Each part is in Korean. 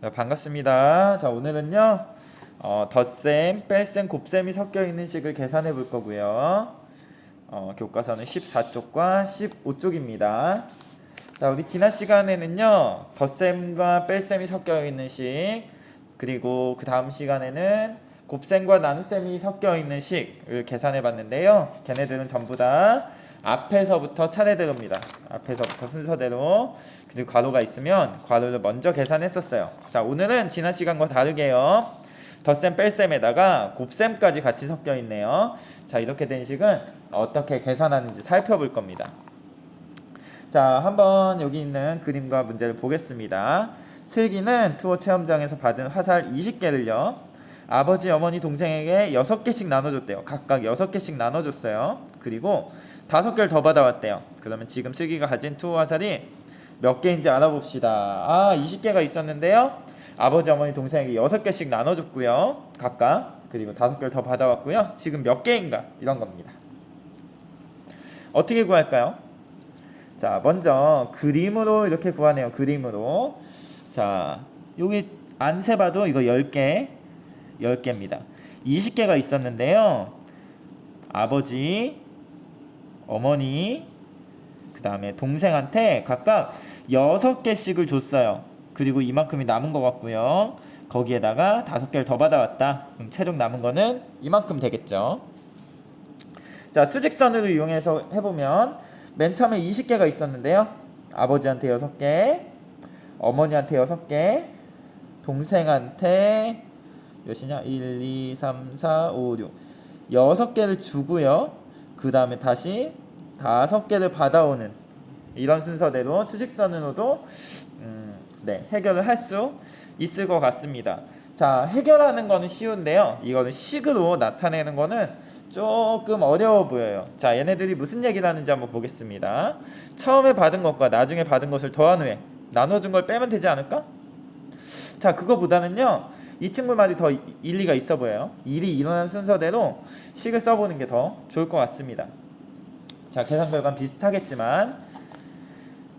네, 반갑습니다. 자, 오늘은요, 덧셈, 뺄셈, 곱셈이 섞여 있는 식을 계산해 볼 거고요. 교과서는 14쪽과 15쪽입니다. 자, 우리 지난 시간에는요, 덧셈과 뺄셈이 섞여 있는 식, 그리고 그 다음 시간에는 곱셈과 나눗셈이 섞여 있는 식을 계산해 봤는데요. 걔네들은 전부 다 앞에서부터 차례대로입니다. 앞에서부터 순서대로. 그리고 괄호가 있으면 괄호를 먼저 계산했었어요. 자, 오늘은 지난 시간과 다르게요. 덧셈, 뺄셈에다가 곱셈까지 같이 섞여 있네요. 자, 이렇게 된 식은 어떻게 계산하는지 살펴볼 겁니다. 자, 한번 여기 있는 그림과 문제를 보겠습니다. 슬기는 투어 체험장에서 받은 화살 20개를요. 아버지, 어머니, 동생에게 6개씩 나눠줬대요. 각각 6개씩 나눠줬어요. 그리고 5개를 더 받아왔대요. 그러면 지금 슬기가 가진 투어 화살이 몇 개인지 알아봅시다. 20개가 있었는데요. 아버지, 어머니, 동생에게 6개씩 나눠줬고요. 각각. 그리고 5개를 더 받아왔고요. 지금 몇 개인가? 이런 겁니다. 어떻게 구할까요? 자, 먼저 그림으로 이렇게 구하네요. 그림으로. 자, 여기 안 세봐도 이거 10개입니다. 20개가 있었는데요. 아버지, 어머니, 그 다음에 동생한테 각각 6개씩을 줬어요. 그리고 이만큼이 남은 것 같고요. 거기에다가 5개를 더 받아왔다. 그럼 최종 남은 거는 이만큼 되겠죠. 자, 수직선으로 이용해서 해보면 맨 처음에 20개가 있었는데요. 아버지한테 6개, 어머니한테 6개, 동생한테 몇이냐? 1, 2, 3, 4, 5, 6 6개를 주고요. 그 다음에 다시 5개를 받아오는 이런 순서대로 수직선으로도 해결을 할 수 있을 것 같습니다. 자, 해결하는 거는 쉬운데요. 이거는 식으로 나타내는 거는 조금 어려워 보여요. 자, 얘네들이 무슨 얘기를 하는지 한번 보겠습니다. 처음에 받은 것과 나중에 받은 것을 더한 후에 나눠준 걸 빼면 되지 않을까? 자, 그거보다는요, 이 친구 말이 더 일리가 있어 보여요. 일이 일어난 순서대로 식을 써보는 게 더 좋을 것 같습니다. 자, 계산 결과는 비슷하겠지만,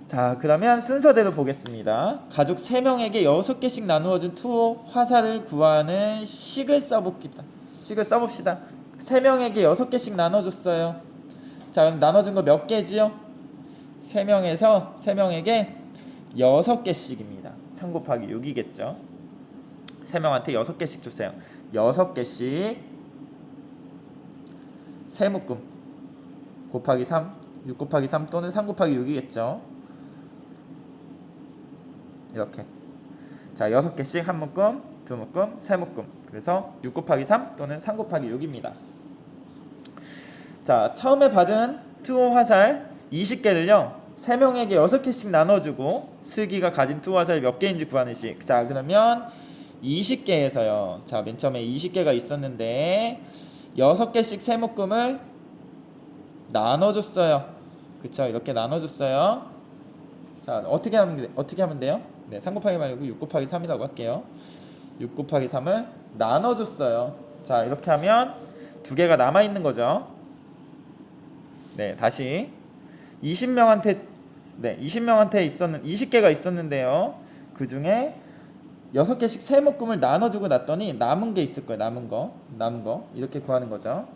자, 그러면 순서대로 보겠습니다. 가족 3명에게 6개씩 나누어준 투호 화살을 구하는 식을 써봅시다. 3명에게 6개씩 나눠줬어요. 자, 그럼 나눠준 거 몇 개지요? 3명에게 6개씩입니다. 3 곱하기 6이겠죠. 3명한테 6개씩 줬어요. 6개씩 세묶음 곱하기 3, 6 곱하기 3 또는 3 곱하기 6이겠죠. 이렇게. 자, 6개씩 한 묶음, 두 묶음, 세 묶음. 그래서 6 곱하기 3 또는 3 곱하기 6입니다. 자, 처음에 받은 투호 화살 20개를요. 3명에게 6개씩 나눠주고 슬기가 가진 투호 화살이 몇 개인지 구하는 식. 자, 그러면 20개에서요. 자, 맨 처음에 20개가 있었는데 6개씩 세 묶음을 나눠줬어요. 그쵸? 이렇게 나눠줬어요. 자, 어떻게 하면 돼요? 네, 3 곱하기 말고 6 곱하기 3이라고 할게요. 6 곱하기 3을 나눠줬어요. 자, 이렇게 하면 2개가 남아있는 거죠. 네, 다시 20명한테 20개가 있었는데요. 그 중에 6개씩 세 묶음을 나눠주고 났더니 남은 게 있을 거예요. 남은 거 이렇게 구하는 거죠.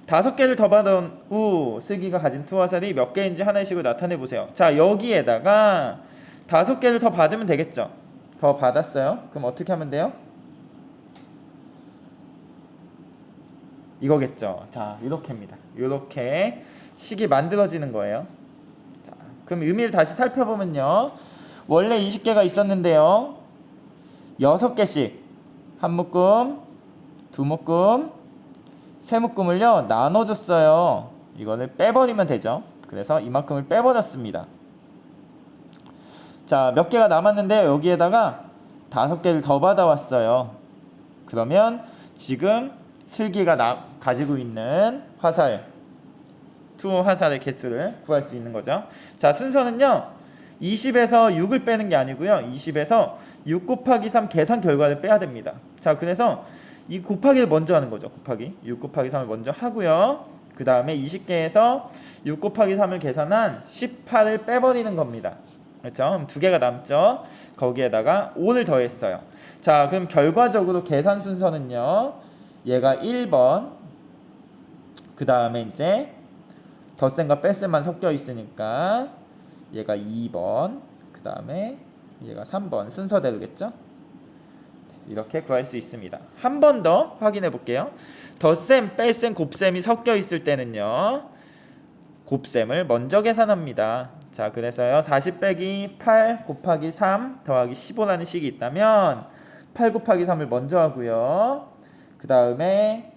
5개를 더 받은 후 슬기가 가진 투 화살이 몇 개인지 하나의 식으로 나타내 보세요. 자, 여기에다가 5개를 더 받으면 되겠죠. 더 받았어요. 그럼 어떻게 하면 돼요? 이거겠죠. 자, 이렇게입니다. 이렇게 식이 만들어지는 거예요. 자, 그럼 의미를 다시 살펴보면요. 원래 20개가 있었는데요. 6개씩 한 묶음, 두 묶음, 세 묶음을요 나눠줬어요. 이거를 빼버리면 되죠. 그래서 이만큼을 빼버렸습니다. 자, 몇 개가 남았는데 여기에다가 5개를 더 받아왔어요. 그러면 지금 슬기가 가지고 있는 화살, 투호 화살의 개수를 구할 수 있는 거죠. 자, 순서는요 20에서 6을 빼는 게 아니고요 20에서 6 곱하기 3 계산 결과를 빼야 됩니다. 자, 그래서 이 곱하기를 먼저 하는 거죠. 6 곱하기 3을 먼저 하고요. 그 다음에 20개에서 6 곱하기 3을 계산한 18을 빼버리는 겁니다. 그렇죠? 그럼 2개가 남죠. 거기에다가 5를 더했어요. 자, 그럼 결과적으로 계산 순서는요. 얘가 1번, 그 다음에 이제 덧셈과 뺄셈만 섞여 있으니까 얘가 2번, 그 다음에 얘가 3번 순서대로겠죠? 이렇게 구할 수 있습니다. 한 번 더 확인해 볼게요. 덧셈, 뺄셈, 곱셈이 섞여 있을 때는요. 곱셈을 먼저 계산합니다. 자, 그래서요. 40 빼기 8 곱하기 3 더하기 15라는 식이 있다면 8 곱하기 3을 먼저 하고요. 그 다음에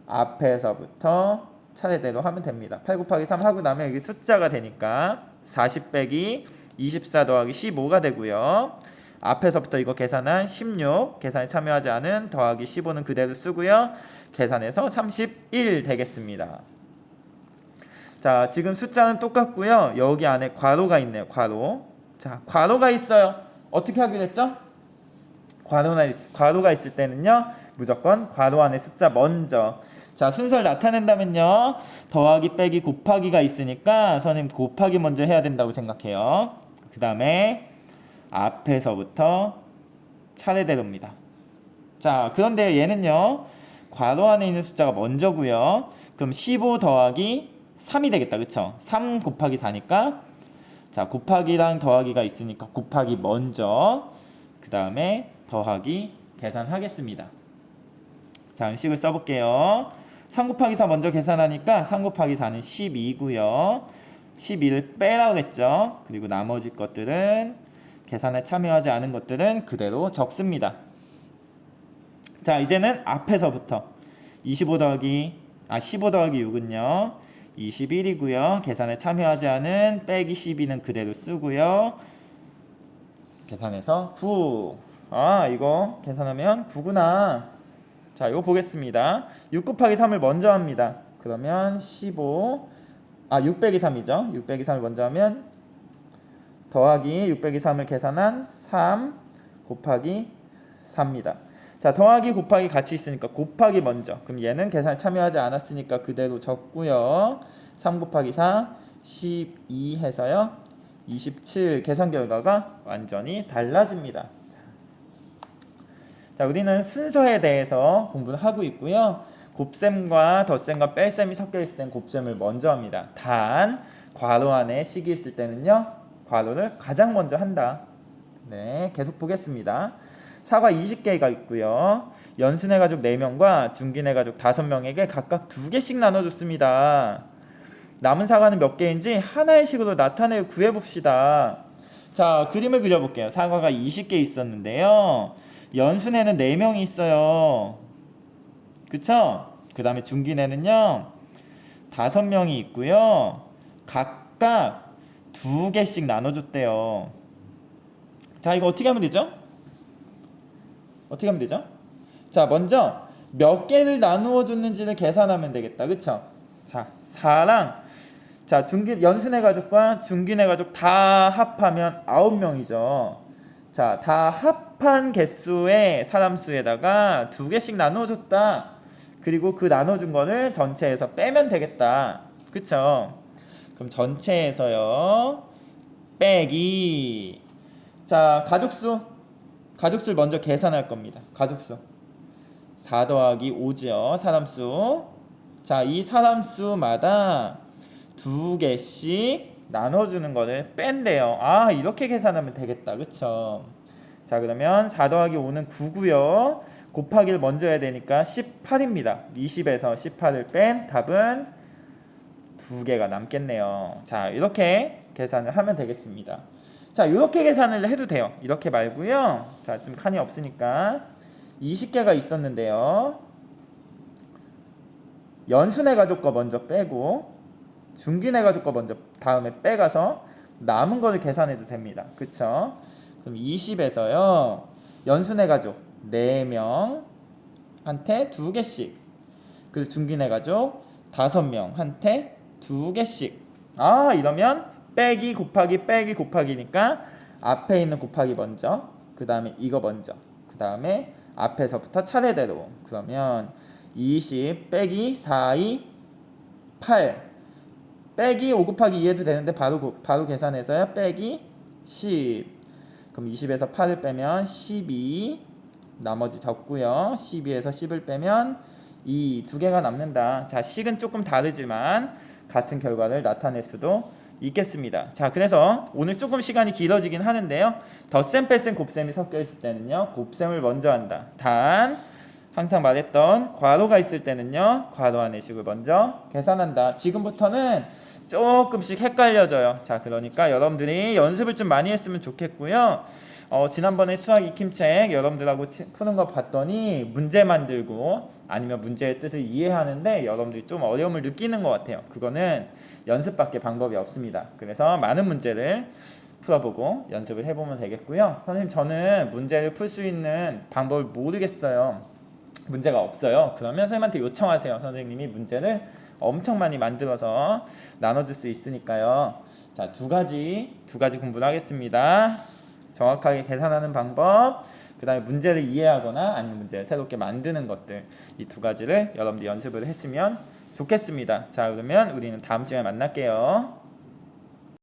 앞에서부터 차례대로 하면 됩니다. 8 곱하기 3 하고 나면 여기 숫자가 되니까 40 빼기 24 더하기 15가 되고요. 앞에서부터 이거 계산한 16 계산에 참여하지 않은 더하기 15는 그대로 쓰고요. 계산해서 31 되겠습니다. 자, 지금 숫자는 똑같고요. 여기 안에 괄호가 있네요. 괄호. 자, 괄호가 있어요. 어떻게 하기로 했죠? 괄호가 있을 때는요. 무조건 괄호 안에 숫자 먼저. 자, 순서를 나타낸다면요. 더하기 빼기 곱하기가 있으니까 선생님 곱하기 먼저 해야 된다고 생각해요. 그 다음에 앞에서부터 차례대로입니다. 자, 그런데 얘는요. 괄호 안에 있는 숫자가 먼저고요. 그럼 15 더하기 3이 되겠다. 그쵸? 3 곱하기 4니까 자, 곱하기랑 더하기가 있으니까 곱하기 먼저 그 다음에 더하기 계산하겠습니다. 자, 음식을 써볼게요. 3 곱하기 4 먼저 계산하니까 3 곱하기 4는 12고요. 12를 빼라고 했죠. 그리고 나머지 것들은 계산에 참여하지 않은 것들은 그대로 적습니다. 자, 이제는 앞에서부터 15 더하기 6은요. 21이고요. 계산에 참여하지 않은 빼기 12는 그대로 쓰고요. 계산해서 9. 아, 이거 계산하면 9구나. 자, 이거 보겠습니다. 6 곱하기 3을 먼저 합니다. 그러면 6 빼기 3이죠. 6 빼기 3을 먼저 하면 더하기 6 빼기 3을 계산한 3 곱하기 4입니다. 자, 더하기 곱하기 같이 있으니까 곱하기 먼저. 그럼 얘는 계산에 참여하지 않았으니까 그대로 적고요. 3 곱하기 4 12 해서요. 27 계산 결과가 완전히 달라집니다. 자, 우리는 순서에 대해서 공부를 하고 있고요. 곱셈과 덧셈과 뺄셈이 섞여 있을 땐 곱셈을 먼저 합니다. 단 괄호 안에 식이 있을 때는요. 괄호를 가장 먼저 한다. 네, 계속 보겠습니다. 사과 20개가 있고요. 연순의 가족 4명과 중긴의 가족 5명에게 각각 2개씩 나눠줬습니다. 남은 사과는 몇 개인지 하나의 식으로 나타내 구해봅시다. 자, 그림을 그려볼게요. 사과가 20개 있었는데요. 연순에는 4명이 있어요. 그쵸? 그 다음에 중긴에는요 5명이 있고요. 각각 2개씩 나눠줬대요. 자, 이거 어떻게 하면 되죠? 자, 먼저 몇 개를 나누어 줬는지를 계산하면 되겠다. 그쵸? 자, 4랑 자, 연순의 가족과 중긴의 가족 다 합하면 9명이죠. 자, 다 합한 개수의 사람 수에다가 2개씩 나누어 줬다. 그리고 그 나눠준 거를 전체에서 빼면 되겠다. 그쵸? 그럼 전체에서요 빼기. 자, 가족수를 먼저 계산할 겁니다. 가족수 4 더하기 5죠. 사람수. 자, 이 사람수마다 2개씩 나눠주는 거를 뺀대요. 아, 이렇게 계산하면 되겠다. 그쵸? 자, 그러면 4 더하기 5는 9고요. 곱하기를 먼저 해야 되니까 18입니다. 20에서 18을 뺀 답은 2개가 남겠네요. 자, 이렇게 계산을 하면 되겠습니다. 자, 이렇게 계산을 해도 돼요. 이렇게 말고요. 자, 좀 칸이 없으니까 20개가 있었는데요. 연순의 가족 거 먼저 빼고 중긴의 가족 거 먼저 다음에 빼가서 남은 거를 계산해도 됩니다. 그쵸? 그럼 20에서요. 연순의 가족 4명한테 2개씩. 그리고 중긴의 가족 5명한테 2개씩. 아, 이러면 빼기 곱하기 빼기 곱하기니까 앞에 있는 곱하기 먼저, 그 다음에 이거 먼저, 그 다음에 앞에서부터 차례대로. 그러면 20 빼기 4, 2, 8 빼기 5 곱하기 2 해도 되는데 바로 계산해서요. 빼기 10. 그럼 20에서 8을 빼면 12. 나머지 적고요. 12에서 10을 빼면 2. 두 개가 남는다. 자, 식은 조금 다르지만 같은 결과를 나타낼 수도 있겠습니다. 자, 그래서 오늘 조금 시간이 길어지긴 하는데요. 덧셈, 뺄셈, 곱셈이 섞여 있을 때는요, 곱셈을 먼저 한다. 단 항상 말했던 괄호가 있을 때는요, 괄호 안의 식을 먼저 계산한다. 지금부터는 조금씩 헷갈려져요. 자, 그러니까 여러분들이 연습을 좀 많이 했으면 좋겠고요. 지난번에 수학 익힘책 여러분들하고 푸는 거 봤더니 문제 만들고 아니면 문제의 뜻을 이해하는데 여러분들이 좀 어려움을 느끼는 것 같아요. 그거는 연습밖에 방법이 없습니다. 그래서 많은 문제를 풀어보고 연습을 해보면 되겠고요. 선생님, 저는 문제를 풀 수 있는 방법을 모르겠어요. 문제가 없어요. 그러면 선생님한테 요청하세요. 선생님이 문제를 엄청 많이 만들어서 나눠줄 수 있으니까요. 자, 두 가지 공부를 하겠습니다. 정확하게 계산하는 방법, 그 다음에 문제를 이해하거나 아니면 문제를 새롭게 만드는 것들, 이 두 가지를 여러분들이 연습을 했으면 좋겠습니다. 자, 그러면 우리는 다음 시간에 만날게요.